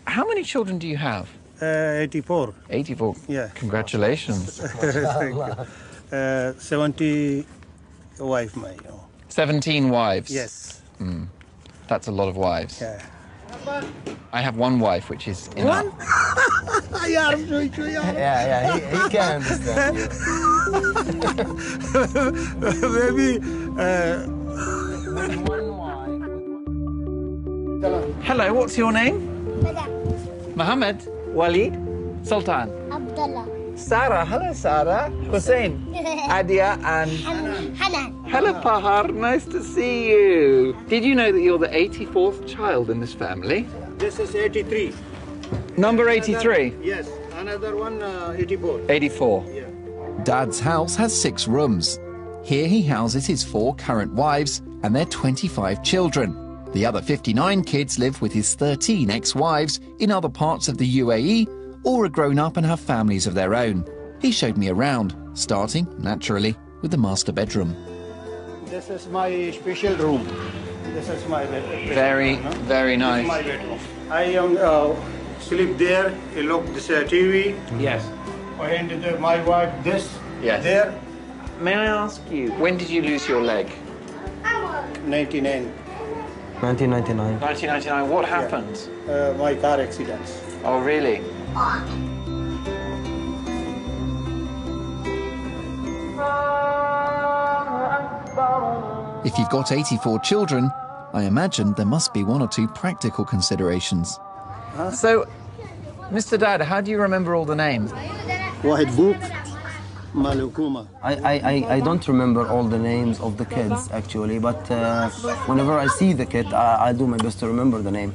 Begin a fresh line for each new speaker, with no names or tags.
How many children do you have?
84.
84.
Yeah.
Congratulations.
Thank you. 70 wife, my.
17 wives.
Yes.
That's a lot of wives.
Yeah.
I have one wife, which is enough.
Yeah,
he can understand you.
Maybe.
Hello, what's your name? Mohammed, Walid, Sultan,
Abdullah,
Sarah. Hello, Sarah. Hussein, Adia, and
Hanan.
hello, Pahar. Nice to see you. Did you know that you're the 84th child in this family?
This is 83.
Number 83.
Yes. Another one, 84.
84.
Yeah.
Dad's house has 6 rooms. Here he houses his 4 current wives and their 25 children. The other 59 kids live with his 13 ex-wives in other parts of the UAE or are grown up and have families of their own. He showed me around, starting, naturally, with the master bedroom.
This is my special room. This is my bedroom.
Very, very
This
nice.
is my bedroom. I am sleep there. I look this TV.
Yes.
And my wife this.
Yes.
There.
May I ask you, when did you lose your leg?
99.
1999.
1999. What happened?
My car accident.
Oh, really?
If you've got 84 children, I imagine there must be 1 or 2 practical considerations.
So, Mr. Dad, how do you remember all the names?
Wahid book. Malukuma.
I don't remember all the names of the kids actually, but whenever I see the kid, I do my best to remember the name.